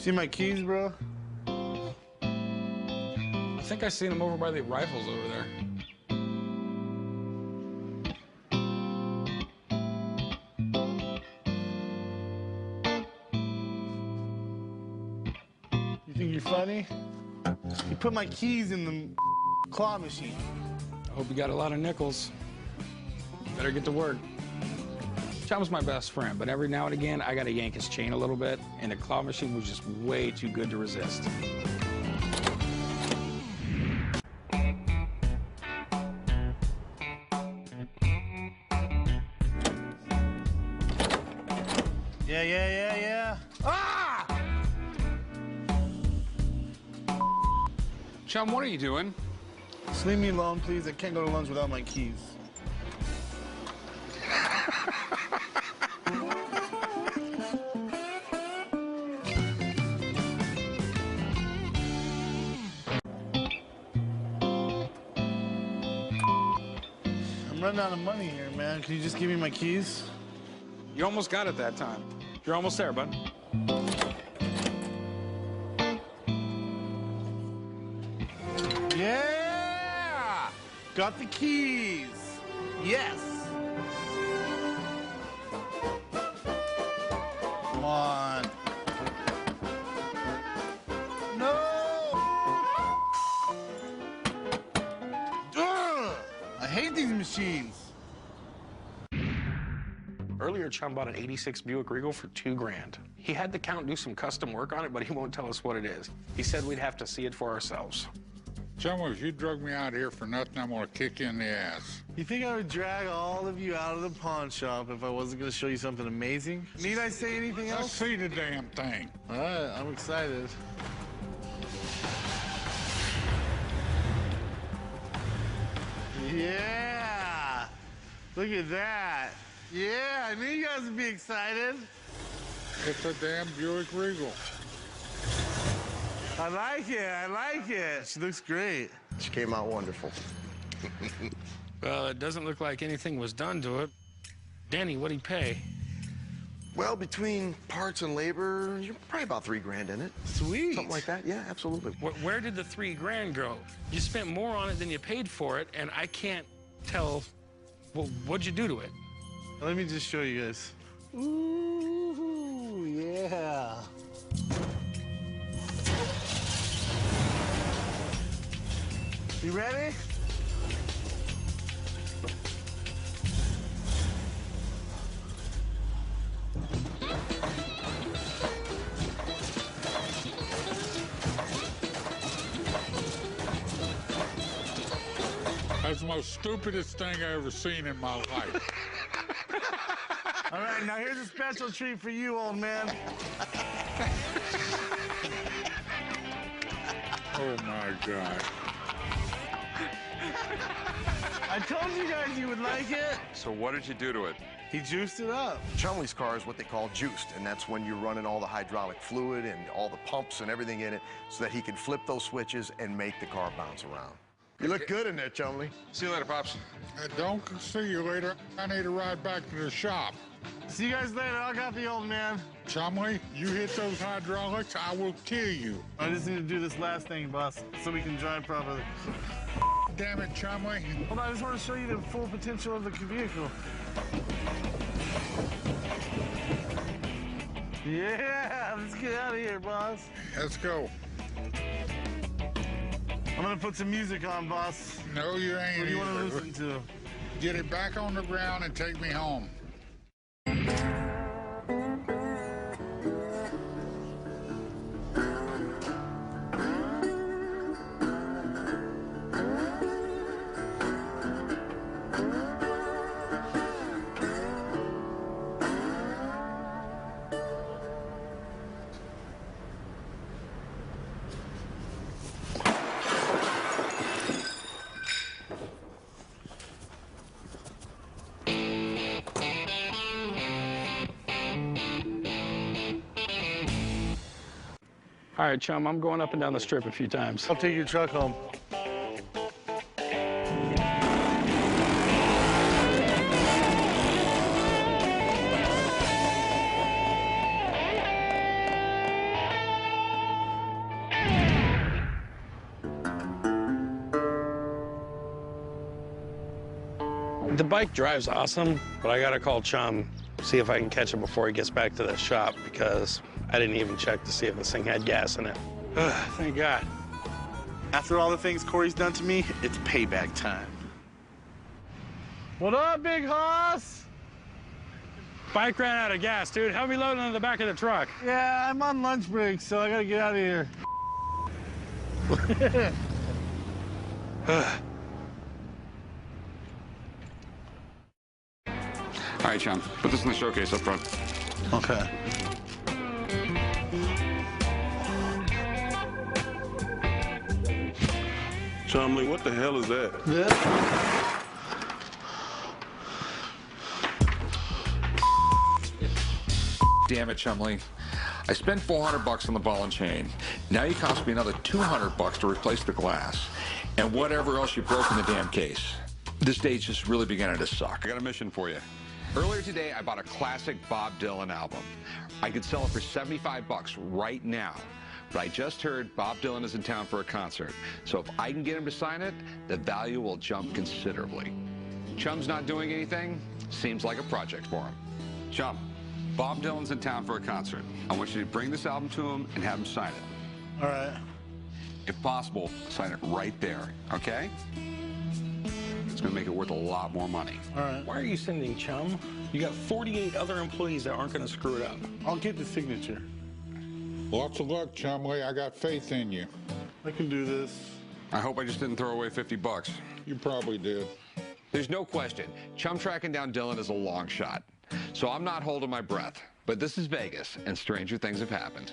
See my keys, bro? I think I seen them over by the rifles over there. You think you're funny? You put my keys in the claw machine. I hope you got a lot of nickels. Better get to work. Chum's my best friend, but every now and again, I gotta yank his chain a little bit, and the claw machine was just way too good to resist. Yeah. Ah! Chum, what are you doing? Just leave me alone, please. I can't go to lunch without my keys. I'm running out of money here, man. Can you just give me my keys? You almost got it that time. You're almost there, bud. Yeah! Got the keys. Yes. Come on. No! Ugh! I hate these machines. Earlier, Chum bought an '86 Buick Regal for $2 grand. He had the count do some custom work on it, but he won't tell us what it is. He said we'd have to see it for ourselves. Chumlee, if you drug me out here for nothing, I'm gonna kick you in the ass. You think I would drag all of you out of the pawn shop if I wasn't going to show you something amazing? Need I say anything Let's else? see the damn thing. All right, I'm excited. Yeah! Look at that. Yeah, I knew you guys would be excited. It's a damn Buick Regal. I like it. She looks great. She came out wonderful. Well, it doesn't look like anything was done to it. Danny, what'd he pay? Well, between parts and labor, you're probably about $3 grand in it. Sweet. Something like that, yeah, absolutely. Where did the $3 grand go? You spent more on it than you paid for it, and I can't tell, well, what'd you do to it? Let me just show you guys. Ooh, yeah. You ready? That's the most stupidest thing I ever seen in my life. All right, now here's a special treat for you, old man. Oh my God. I told you guys you would like it. So what did you do to it? He juiced it up. Chumlee's car is what they call juiced, and that's when you're running all the hydraulic fluid and all the pumps and everything in it so that he can flip those switches and make the car bounce around. You look good in there, Chumlee. See you later, Pops. Don't see you later. I need to ride back to the shop. See you guys later. I got the old man. Chumlee, you hit those hydraulics, I will kill you. I just need to do this last thing, boss, so we can drive properly. Damn it, Chumlee. Hold on, I just want to show you the full potential of the vehicle. Yeah, let's get out of here, boss. Let's go. I'm gonna put some music on, boss. No, you ain't. What do you want to either. listen to? Get it back on the ground and take me home. All right, Chum, I'm going up and down the strip a few times. I'll take your truck home. The bike drives awesome, but I gotta call Chum, see if I can catch him before he gets back to the shop, because I didn't even check to see if this thing had gas in it. Thank God. After all the things Corey's done to me, it's payback time. What up, big hoss? Bike ran out of gas, dude. Help me load into the back of the truck. Yeah, I'm on lunch break, so I gotta get out of here. All right, Chum, put this in the showcase up front. Okay. Chumlee, what the hell is that? Damn it, Chumlee. I spent $400 on the ball and chain. Now you cost me another $200 to replace the glass and whatever else you broke in the damn case. This day's just really beginning to suck. I got a mission for you. Earlier today, I bought a classic Bob Dylan album. I could sell it for $75 right now. But I just heard Bob Dylan is in town for a concert. So if I can get him to sign it, the value will jump considerably. Chum's not doing anything. Seems like a project for him. Chum, Bob Dylan's in town for a concert. I want you to bring this album to him and have him sign it. All right. If possible, sign it right there, okay? It's gonna make it worth a lot more money. All right. Why are you sending Chum? You got 48 other employees that aren't gonna screw it up. I'll get the signature. Lots of luck, Chumlee. I got faith in you. I can do this. I hope I just didn't throw away $50. You probably did. There's no question, Chum tracking down Dylan is a long shot. So I'm not holding my breath. But this is Vegas, and stranger things have happened.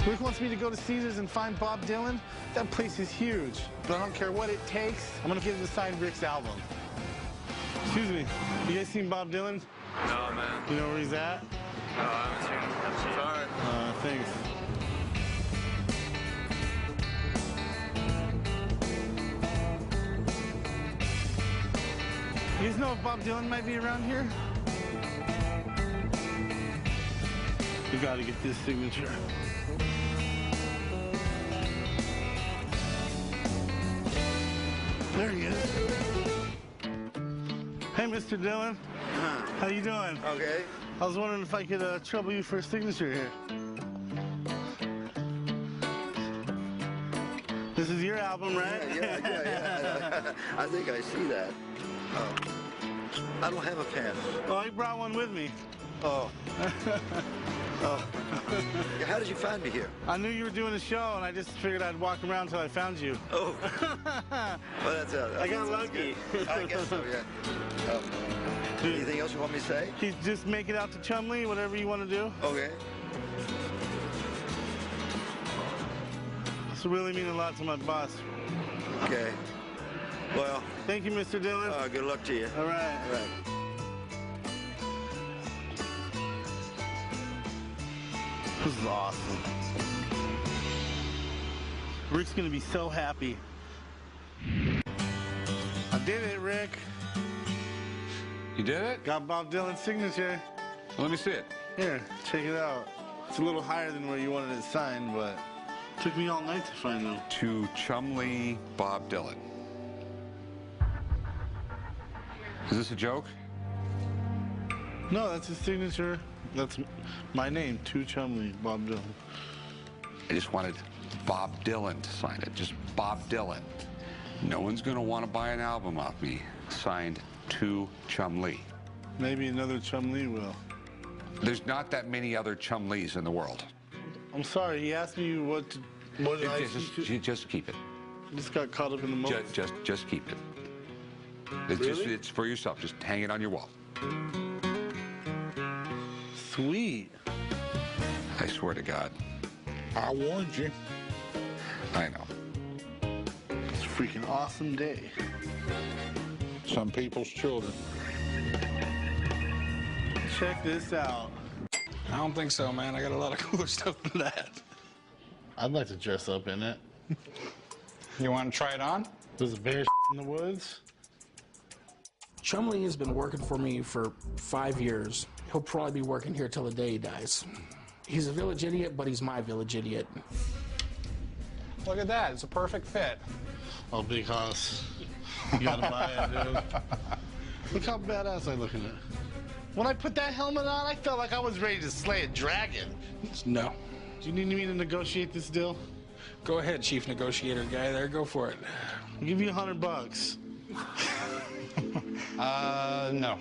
Rick wants me to go to Caesars and find Bob Dylan. That place is huge, but I don't care what it takes. I'm gonna get him to sign Rick's album. Excuse me, you guys seen Bob Dylan? No, man. You know where he's at? No, I haven't seen him. Sorry. Thanks. You guys know if Bob Dylan might be around here? We gotta get this signature. There he is. Hey, Mr. Dylan. How you doing? Okay. I was wondering if I could trouble you for a signature here. This is your album, right? Yeah. I think I see that. I don't have a pen. Oh, I brought one with me. Oh. Oh. How did you find me here? I knew you were doing a show, and I just figured I'd walk around till I found you. Oh. Well, that's I got lucky. I guess so, yeah. Anything else you want me to say? Just make it out to Chumlee, whatever you want to do. Okay. This will really mean a lot to my boss. Okay. Well. Thank you, Mr. Dylan. Good luck to you. All right. All right. This is awesome. Rick's gonna be so happy. I did it, Rick. You did it? Got Bob Dylan's signature. Let me see it. Here, check it out. It's a little higher than where you wanted it signed, but it took me all night to find them. To Chumlee, Bob Dylan. Is this a joke? No, that's his signature. That's my name, to Chumlee, Bob Dylan. I just wanted Bob Dylan to sign it. Just Bob Dylan. No one's gonna want to buy an album off me signed to Chumlee. Maybe another Chumlee will. There's not that many other Chumlees in the world. I'm sorry, he asked me what did I Just keep it. just got caught up in the moment. Just keep it. It's Really? it's for yourself. Just hang it on your wall. Sweet. I swear to God. I warned you. I know. It's a freaking awesome day. Some people's children. Check this out. I don't think so, man. I got a lot of cooler stuff than that. I'd like to dress up in it. You want to try it on? There's a bear in the woods. Chumlee has been working for me for 5 years. He'll probably be working here till the day he dies. He's a village idiot, but he's my village idiot. Look at that. It's a perfect fit. Oh, big hoss. You gotta buy it, dude. Look how badass I look in it. When I put that helmet on, I felt like I was ready to slay a dragon. No. Do you need me to negotiate this deal? Go ahead, chief negotiator guy there. Go for it. I'll give you $100. No.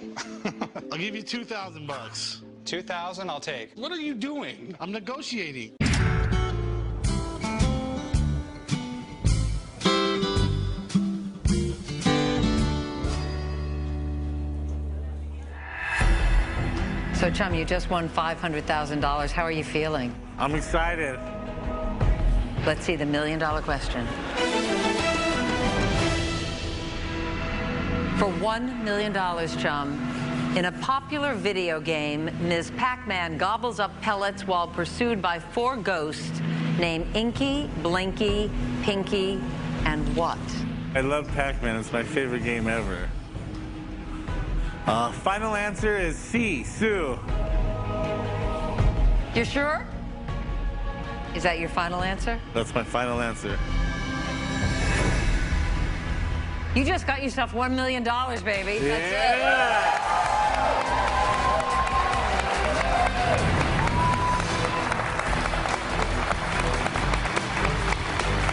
I'll give you $2,000. 2,000, I'll take. What are you doing? I'm negotiating. So, Chum, you just won $500,000. How are you feeling? I'm excited. Let's see the million-dollar question. For $1 million, Chum, in a popular video game, Ms. Pac-Man gobbles up pellets while pursued by 4 ghosts named Inky, Blinky, Pinky, and what? I love Pac-Man. It's my favorite game ever. Final answer is C, Sue. You're sure? Is that your final answer? That's my final answer. You just got yourself $1 million, baby. That's it.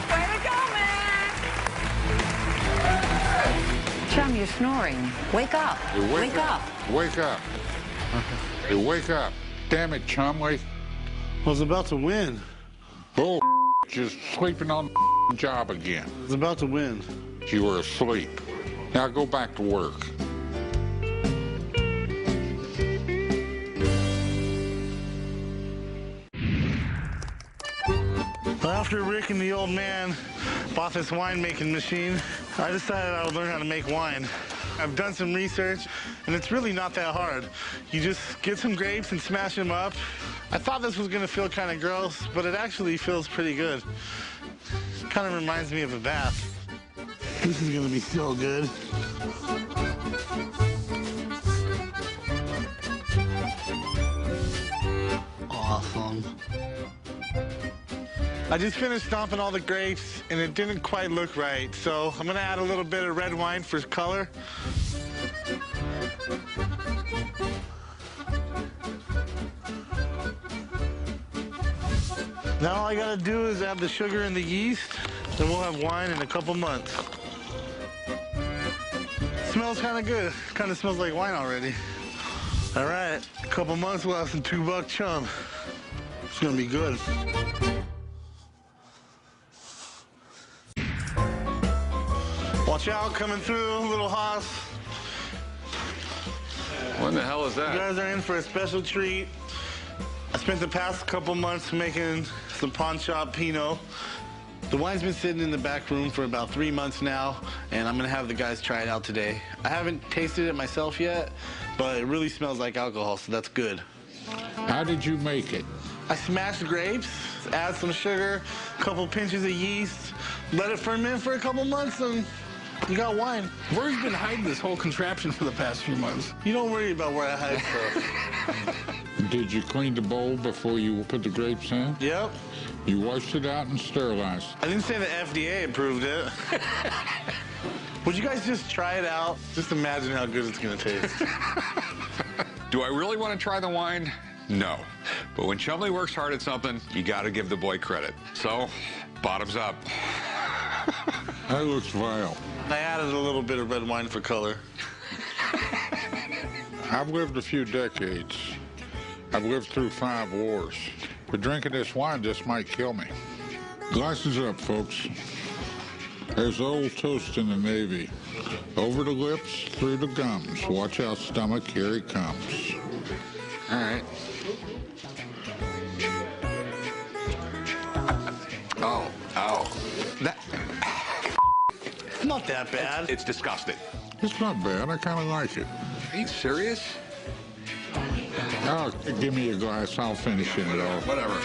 Way to go, man! Chum, you're snoring. Wake up. Hey, wake up. Wake up. Hey, wake up. Damn it, Chumlee. I was about to win. Bull, just sleeping on the job again. I was about to win. You were asleep. Now go back to work. After Rick and the old man bought this winemaking machine, I decided I would learn how to make wine. I've done some research, and it's really not that hard. You just get some grapes and smash them up. I thought this was gonna feel kind of gross, but it actually feels pretty good. Kind of reminds me of a bath. This is gonna be so good. Awesome. I just finished stomping all the grapes, and it didn't quite look right, so I'm gonna add a little bit of red wine for color. Now all I gotta do is add the sugar and the yeast, and we'll have wine in a couple months. Smells kind of good. Kind of smells like wine already. All right, a couple months we'll have some $2 chum. It's gonna be good. Watch out, coming through, little hoss. What the hell is that? You guys are in for a special treat. I spent the past couple months making some pawn shop Pinot. The wine's been sitting in the back room for about 3 months now, and I'm gonna have the guys try it out today. I haven't tasted it myself yet, but it really smells like alcohol, so that's good. How did you make it? I smashed grapes, add some sugar, a couple pinches of yeast, let it ferment for a couple months, and you got wine. Where have you been hiding this whole contraption for the past few months? You don't worry about where I hide stuff. Did you clean the bowl before you put the grapes in? Yep. You washed it out and sterilized. I didn't say the FDA approved it. Would you guys just try it out? Just imagine how good it's gonna taste. Do I really want to try the wine? No. But when Chumlee works hard at something, you got to give the boy credit. So, bottoms up. That looks vile. I added a little bit of red wine for color. I've lived a few decades. I've lived through 5 wars. But drinking this wine just might kill me. Glasses up, folks. There's the old toast in the Navy. Over the lips, through the gums. Watch out, stomach, here he comes. All right. Oh. That... It's not that bad. It's disgusting. It's not bad. I kind of like it. Are you serious? Oh, give me a glass. I'll finish it all. Whatever.